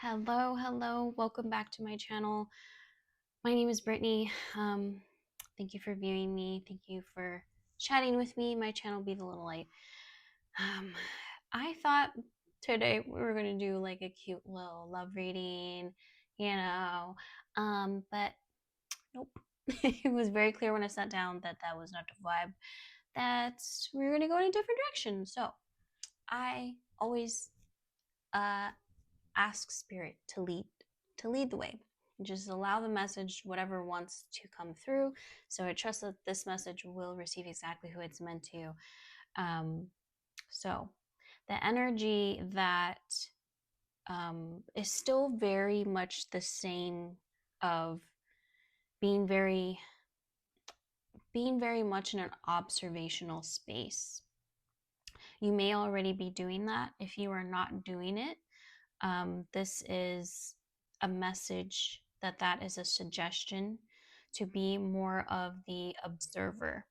Hello, welcome back to my channel. My name is Brittany. Thank you for viewing me. Thank you for chatting with me. My channel Be the Little Light. I thought today we were gonna do like a cute little love reading, but nope. It was very clear when I sat down that that was not the vibe, that we were gonna go in a different direction. So I always ask spirit to lead the way. Just allow the message, whatever wants to come through. So I trust that this message will receive exactly who it's meant to. So the energy that is still very much the same of being very much in an observational space. You may already be doing that. If you are not doing it, this is a message that is a suggestion to be more of the observer,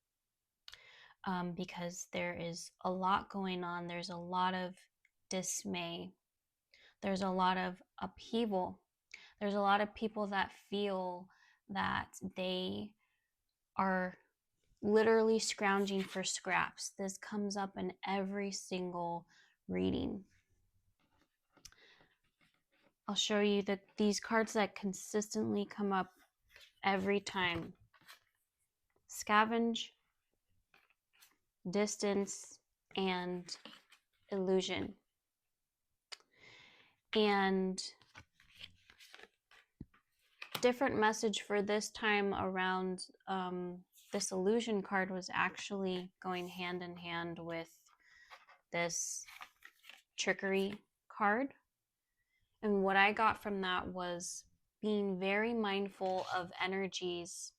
because there is a lot going on. There's a lot of dismay. There's a lot of upheaval. There's a lot of people that feel that they are literally scrounging for scraps. This comes up in every single reading. I'll show you that these cards that consistently come up every time: scavenge, distance, and illusion. And different message for this time around, this illusion card was actually going hand in hand with this trickery card. And what I got from that was being very mindful of energies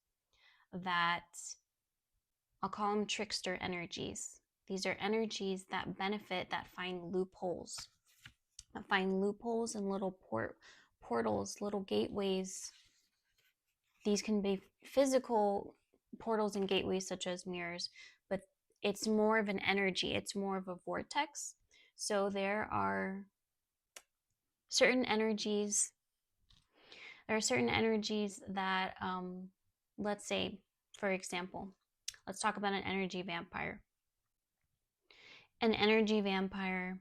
that I'll call them trickster energies. These are energies that benefit, that find loopholes, and little portals, little gateways. These can be physical portals and gateways such as mirrors, but it's more of an energy. It's more of a vortex. So there are certain energies that, let's say, for example, let's talk about an energy vampire. An energy vampire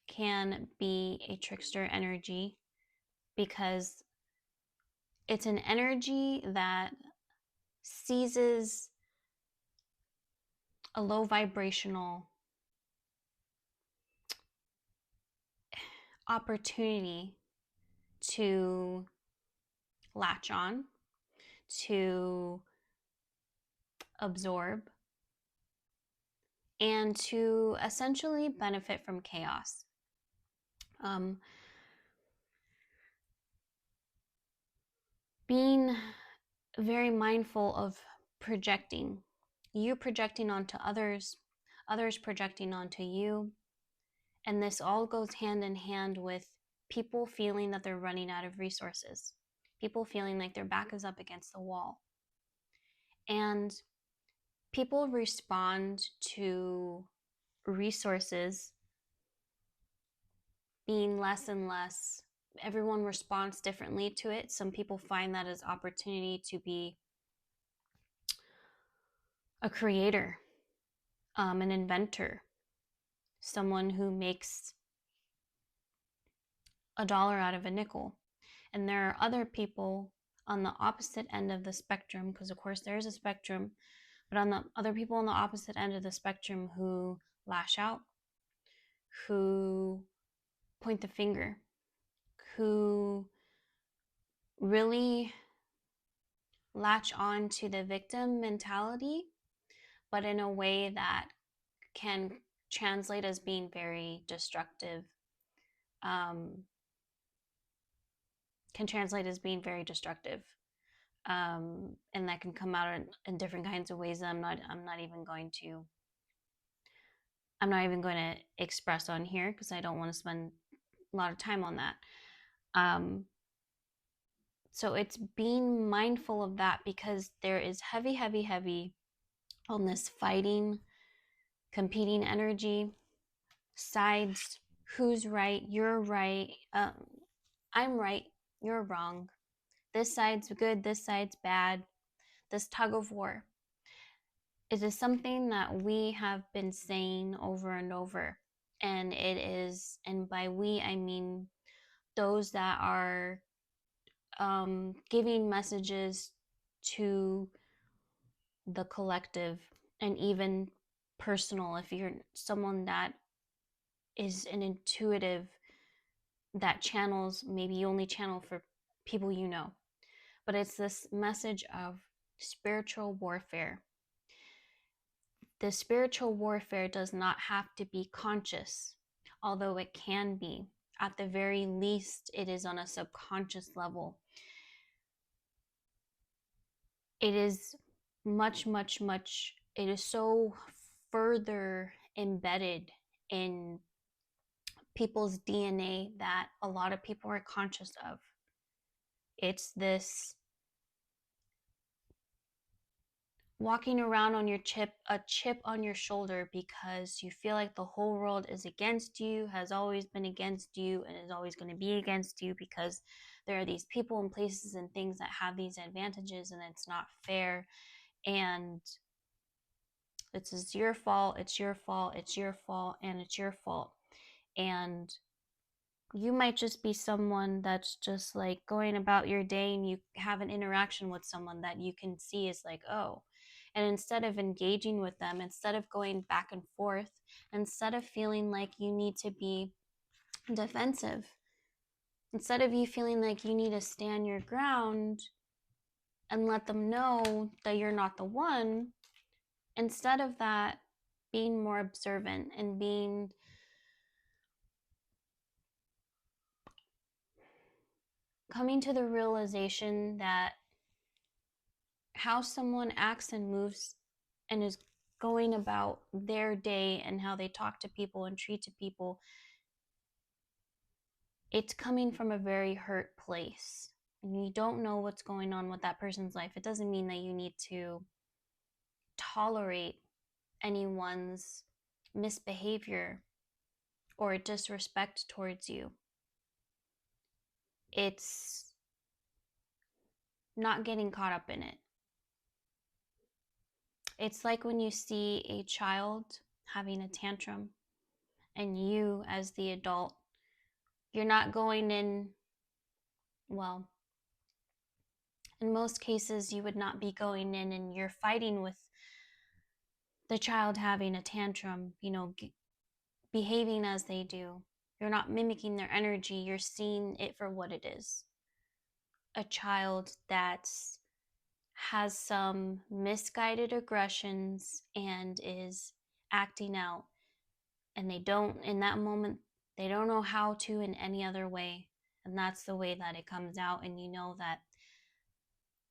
can be a trickster energy because it's an energy that seizes a low vibrational opportunity to latch on, to absorb, and to essentially benefit from chaos. Being very mindful of projecting, you projecting onto others, others projecting onto you. And this all goes hand in hand with people feeling that they're running out of resources, people feeling like their back is up against the wall. And people respond to resources being less and less. Everyone responds differently to it. Some people find that as opportunity to be a creator, an inventor, someone who makes $1 out of a nickel. And there are other people on the opposite end of the spectrum, because of course there's a spectrum, but on the other people on the opposite end of the spectrum who lash out, who point the finger, who really latch on to the victim mentality, but in a way that can translate as being very destructive, and that can come out in different kinds of ways that I'm not even going to express on here, because I don't want to spend a lot of time on that. So it's being mindful of that, because there is heavy on this fighting, competing energy, sides who's right, you're right, I'm right, you're wrong, this side's good, this side's bad, this tug of war. It is something that we have been saying over and over. And it is, and by we, I mean those that are giving messages to the collective and even personal. If you're someone that is an intuitive, that channels, maybe you only channel for people you know, but it's this message of spiritual warfare. The spiritual warfare does not have to be conscious, although it can be. At the very least, it is on a subconscious level. It is much, much, much, it is so further embedded in people's DNA that a lot of people are conscious of. It's this walking around on a chip on your shoulder because you feel like the whole world is against you, has always been against you, and is always going to be against you because there are these people and places and things that have these advantages and it's not fair. And it's your fault, it's your fault, it's your fault, and it's your fault. And you might just be someone that's just like going about your day and you have an interaction with someone that you can see is like, oh, and instead of engaging with them, instead of going back and forth, instead of feeling like you need to be defensive, instead of you feeling like you need to stand your ground and let them know that you're not the one, instead of that, being more observant and coming to the realization that how someone acts and moves and is going about their day and how they talk to people and treat to people, it's coming from a very hurt place. And you don't know what's going on with that person's life. It doesn't mean that you need to tolerate anyone's misbehavior or disrespect towards you. It's not getting caught up in it. It's like when you see a child having a tantrum and you, as the adult, you're not going in, well, in most cases, you would not be going in and you're fighting with the child having a tantrum, behaving as they do. You're not mimicking their energy, you're seeing it for what it is. A child that has some misguided aggressions and is acting out, and they don't, in that moment, they don't know how to in any other way. And that's the way that it comes out. And you know that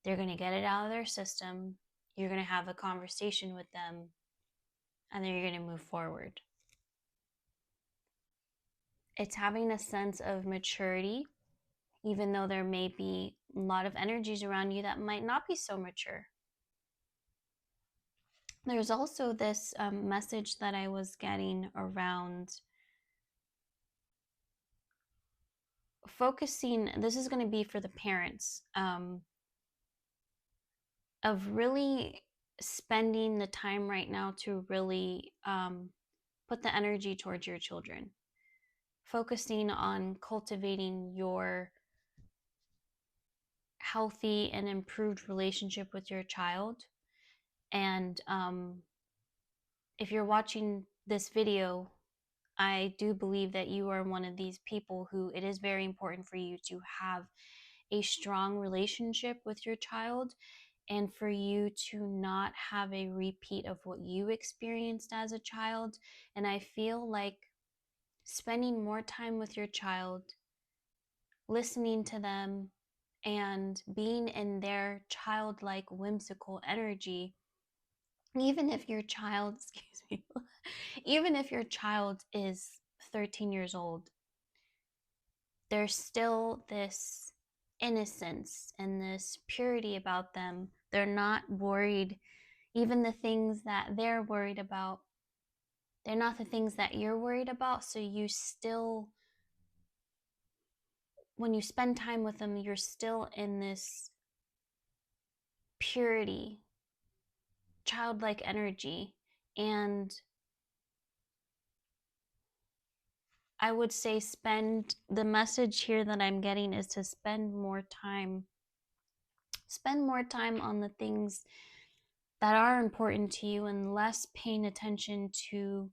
they're going to get it out of their system. You're going to have a conversation with them, and then you're going to move forward. It's having a sense of maturity, even though there may be a lot of energies around you that might not be so mature. There's also this message that I was getting around focusing, this is going to be for the parents, of really spending the time right now to really put the energy towards your children, focusing on cultivating your healthy and improved relationship with your child. And if you're watching this video, I do believe that you are one of these people who it is very important for you to have a strong relationship with your child and for you to not have a repeat of what you experienced as a child. And I feel like spending more time with your child, listening to them, and being in their childlike, whimsical energy, even if your child, excuse me, even if your child is 13 years old, there's still this innocence and this purity about them. They're not worried, even the things that they're worried about They're not the things that you're worried about. So you still, when you spend time with them, you're still in this purity, childlike energy. And I would say the message here that I'm getting is to spend more time on the things that are important to you and less paying attention to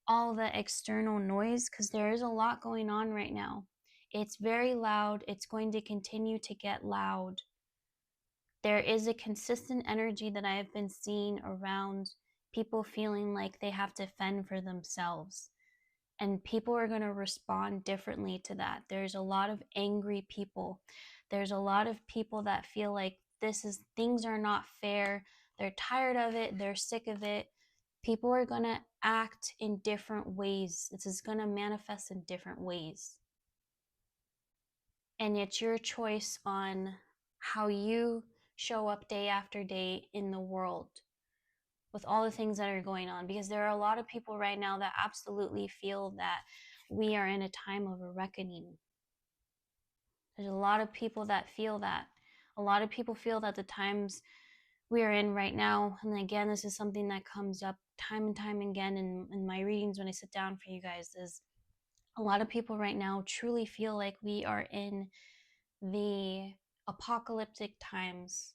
all the external noise, because there is a lot going on right now. It's very loud. It's going to continue to get loud. There is a consistent energy that I have been seeing around people feeling like they have to fend for themselves. And people are going to respond differently to that. There's a lot of angry people. There's a lot of people that feel like things are not fair. They're tired of it. They're sick of it. People are going to act in different ways. This is going to manifest in different ways. And it's your choice on how you show up day after day in the world with all the things that are going on, because there are a lot of people right now that absolutely feel that we are in a time of a reckoning. There's a lot of people that feel that. A lot of people feel that the times we are in right now, and again, this is something that comes up time and time again in my readings when I sit down for you guys, is a lot of people right now truly feel like we are in the apocalyptic times.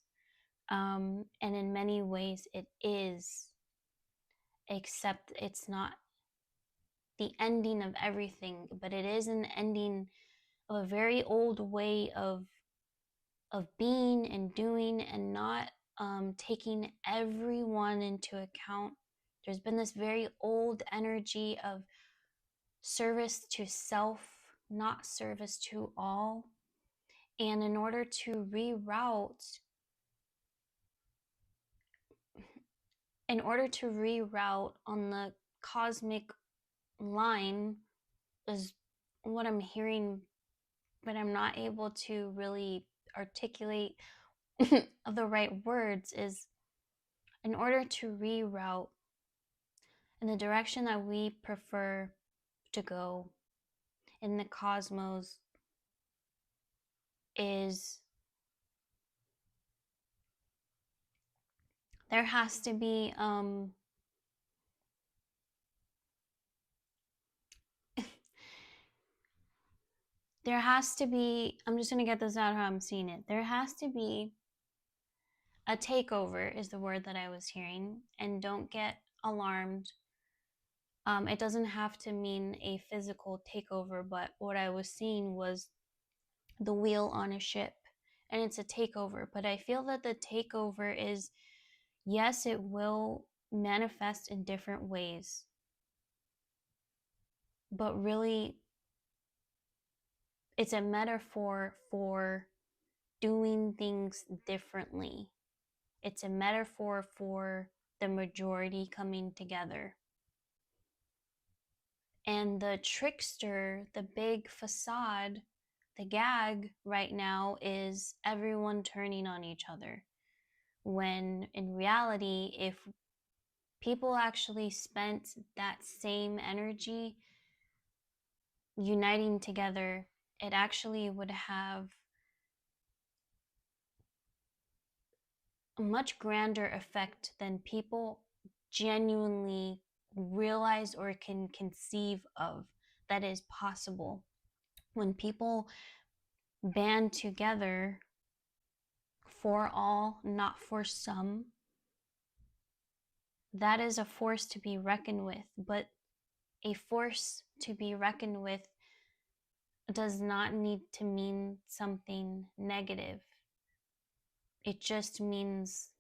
And in many ways it is, except it's not the ending of everything, but it is an ending of a very old way of being and doing, and not taking everyone into account. There's been this very old energy of service to self, not service to all. And in order to reroute on the cosmic line, is what I'm hearing, but I'm not able to really articulate the right words, is in order to reroute in the direction that we prefer to go in the cosmos, is there has to be I'm just going to get this out how I'm seeing it. There has to be a takeover, is the word that I was hearing. And don't get alarmed. It doesn't have to mean a physical takeover, but what I was seeing was the wheel on a ship, and it's a takeover. But I feel that the takeover is, yes, it will manifest in different ways, but really it's a metaphor for doing things differently. It's a metaphor for the majority coming together. And the trickster, the big facade, the gag right now is everyone turning on each other. When in reality, if people actually spent that same energy uniting together, it actually would have a much grander effect than people genuinely realize or can conceive of that is possible. When people band together for all, not for some, that is a force to be reckoned with. But a force to be reckoned with does not need to mean something negative. It just means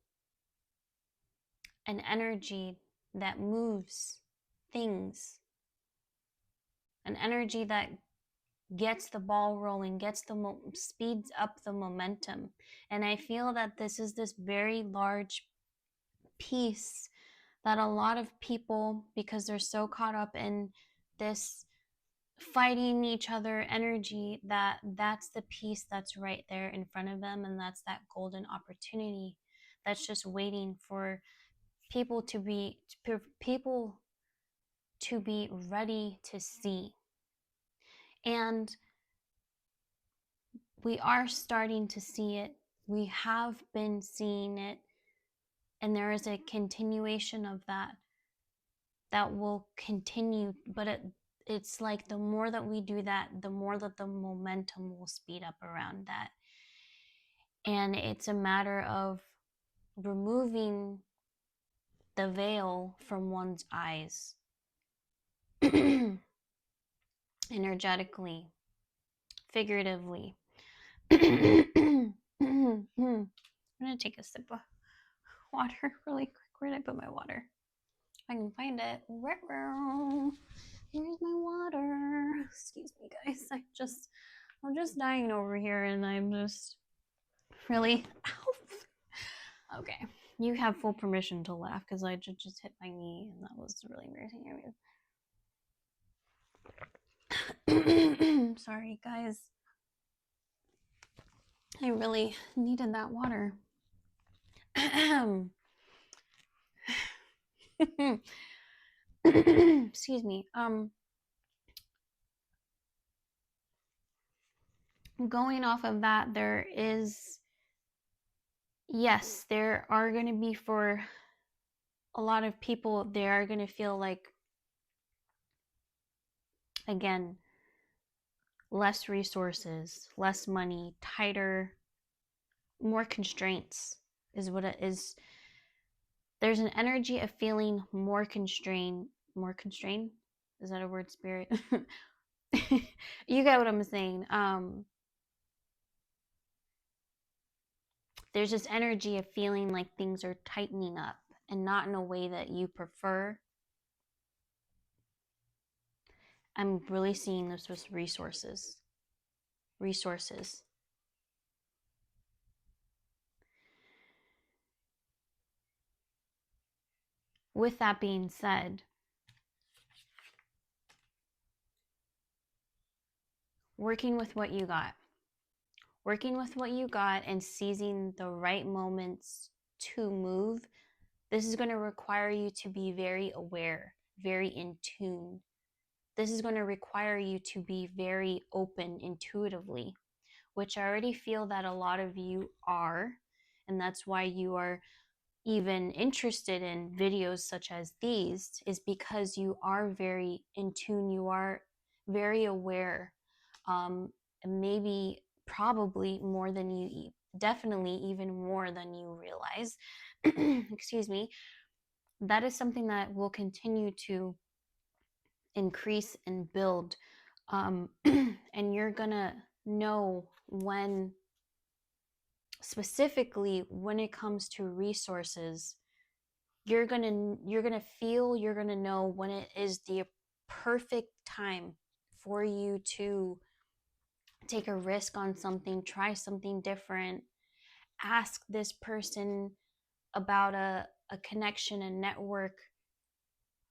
an energy that moves things, an energy that gets the ball rolling, speeds up the momentum. And I feel that this is this very large piece that a lot of people, because they're so caught up in this fighting each other energy, that's the piece that's right there in front of them, and that's that golden opportunity that's just waiting for people to be ready to see. And we are starting to see it. We have been seeing it. And there is a continuation of that will continue. But it's like the more that we do that, the more that the momentum will speed up around that. And it's a matter of removing the veil from one's eyes energetically, figuratively. I'm gonna take a sip of water really quick. Where did I put my water? If I can find it. Here's my water. Excuse me, guys. I'm just dying over here, and I'm just really. Ow. Okay, you have full permission to laugh because I just hit my knee, and that was really embarrassing. Sorry, guys. I really needed that water. Excuse me. Going off of that, there are going to be, for a lot of people, they are going to feel like, again, less resources, less money, tighter, more constraints is what it is. There's an energy of feeling more constrained. More constrained? Is that a word, spirit? You get what I'm saying. There's this energy of feeling like things are tightening up, and not in a way that you prefer. I'm really seeing this with resources. With that being said, working with what you got and seizing the right moments to move. This is going to require you to be very aware, very in tune. This is going to require you to be very open intuitively, which I already feel that a lot of you are. And that's why you are even interested in videos such as these, is because you are very in tune. You are very aware. Maybe, probably more than you, definitely even more than you realize. Excuse me. That is something that will continue to increase and build. And you're gonna know when, specifically when it comes to resources, you're gonna know when it is the perfect time for you to take a risk on something, try something different, ask this person about a connection, a network,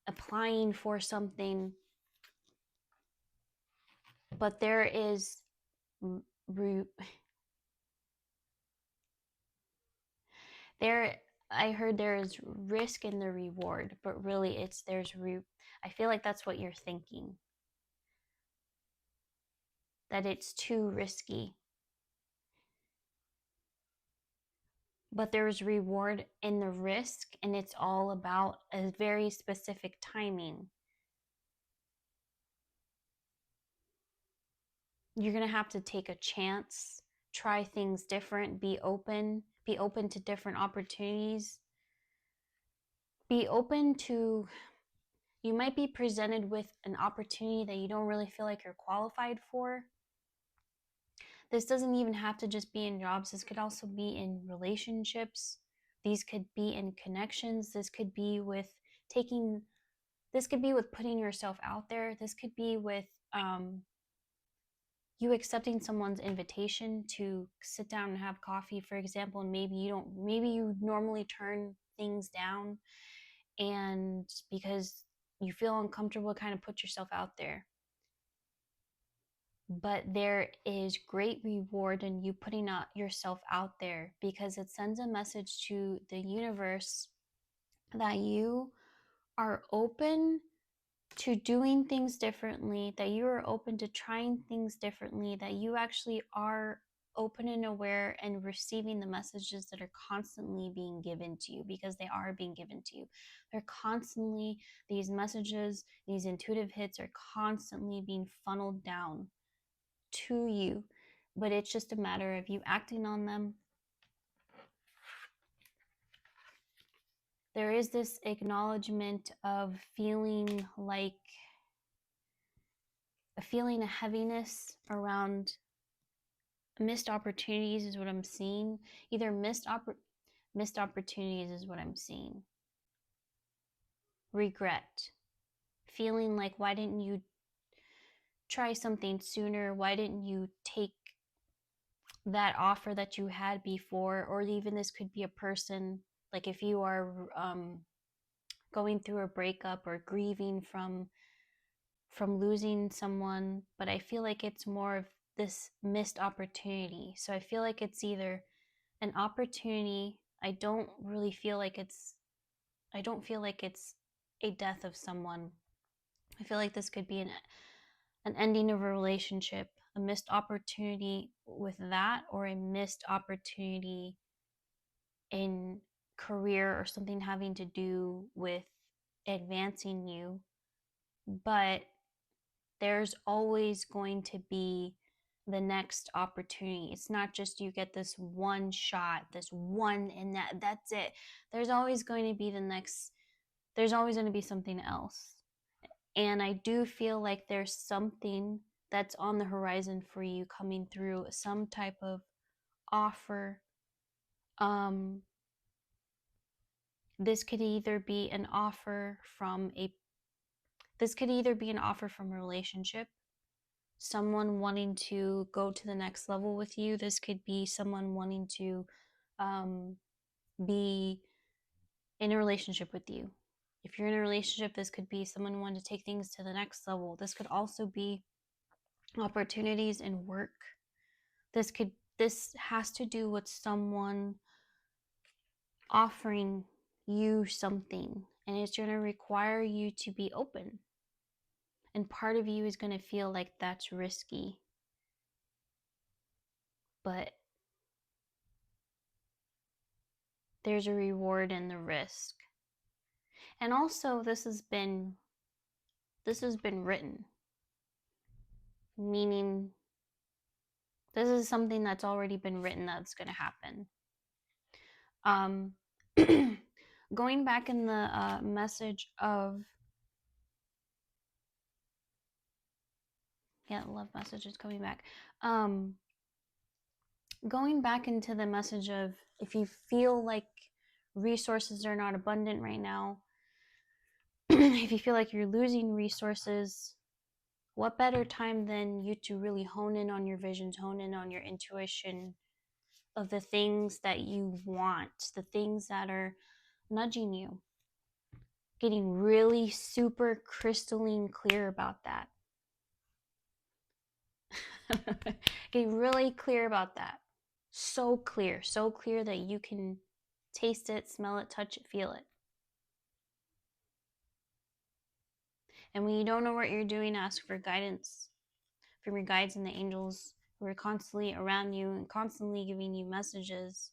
applying for something. But there is I heard there is risk in the reward, but really I feel like that's what you're thinking, that it's too risky. But there's reward in the risk, and it's all about a very specific timing. You're going to have to take a chance, try things different, be open to different opportunities. Be open to, you might be presented with an opportunity that you don't really feel like you're qualified for. This doesn't even have to just be in jobs. This could also be in relationships. These could be in connections. This could be with putting yourself out there. This could be with you accepting someone's invitation to sit down and have coffee, for example, and maybe you normally turn things down, and because you feel uncomfortable, kind of put yourself out there. But there is great reward in you putting yourself out there, because it sends a message to the universe that you are open to doing things differently, that you are open to trying things differently, that you actually are open and aware and receiving the messages that are constantly being given to you, because they are being given to you. They're constantly, these messages, these intuitive hits are constantly being funneled down to you, but it's just a matter of you acting on them. There is this acknowledgement of feeling like a heaviness around missed opportunities is what I'm seeing. Either missed opportunities is what I'm seeing. Regret. Feeling like, why didn't you try something sooner? Why didn't you take that offer that you had before? Or even this could be a person, like if you are going through a breakup or grieving from losing someone, but I feel like it's more of this missed opportunity. So I feel like it's either an opportunity. I don't feel like it's a death of someone. I feel like this could be an ending of a relationship, a missed opportunity with that, or a missed opportunity in career or something having to do with advancing you. But there's always going to be the next opportunity. It's not just you get this one shot, this one, and that's it. There's always going to be there's always going to be something else. And I do feel like there's something that's on the horizon for you coming through, some type of offer. This could either be an offer from a relationship, someone wanting to go to the next level with you. This could be someone wanting to be in a relationship with you. If you're in a relationship, this could be someone wanting to take things to the next level. This could also be opportunities in work. This has to do with someone offering you something, and it's going to require you to be open. And part of you is going to feel like that's risky. But there's a reward in the risk. And also this has been written, meaning this is something that's already been written that's going to happen. Going back in the message of, love message is coming back. Going back into the message of, if you feel like resources are not abundant right now, if you feel like you're losing resources, what better time than you to really hone in on your visions, hone in on your intuition of the things that you want, the things that are nudging you. Getting really super crystalline clear about that. Getting really clear about that. So clear that you can taste it, smell it, touch it, feel it. And when you don't know what you're doing, ask for guidance from your guides and the angels who are constantly around you and constantly giving you messages.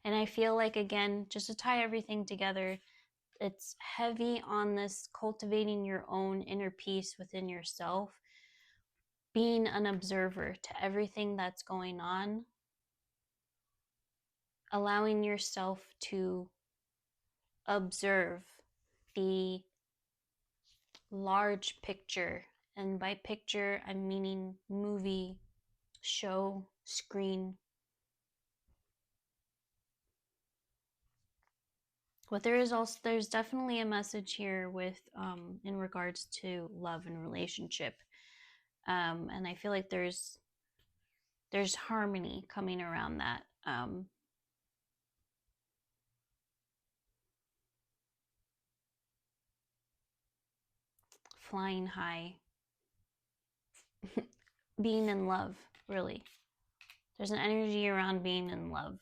And I feel like, again, just to tie everything together, it's heavy on this cultivating your own inner peace within yourself, being an observer to everything that's going on, allowing yourself to observe the large picture. And by picture, I'm meaning movie, show, screen. But there's definitely a message here with in regards to love and relationship, and I feel like there's harmony coming around that. Flying high, being in love, really. There's an energy around being in love.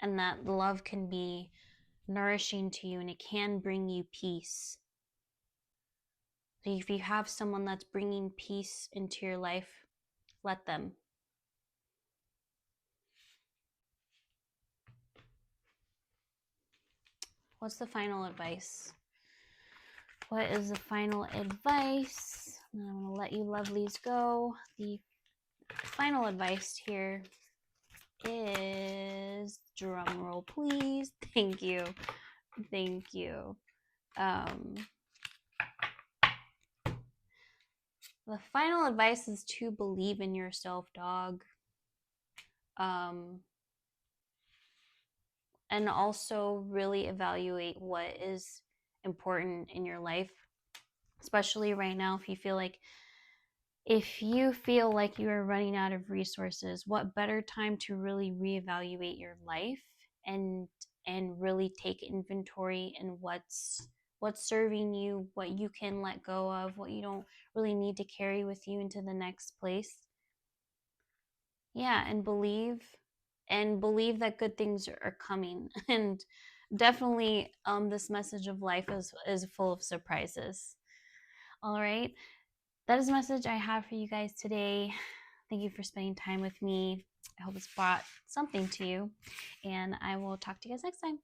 and that love can be nourishing to you and it can bring you peace. So if you have someone that's bringing peace into your life, let them. What's the final advice? What is the final advice? I'm going to let you lovelies go. The final advice here is, drum roll please. Thank you. Thank you. The final advice is to believe in yourself, dog. And also really evaluate what is important in your life, especially right now. If you feel like you are running out of resources, what better time to really reevaluate your life and really take inventory in what's serving you, what you can let go of, what you don't really need to carry with you into the next place. Yeah, and believe that good things are coming. And definitely this message of life is full of surprises. All right, that is the message I have for you guys today. Thank you for spending time with me. I hope it's brought something to you, and I will talk to you guys next time.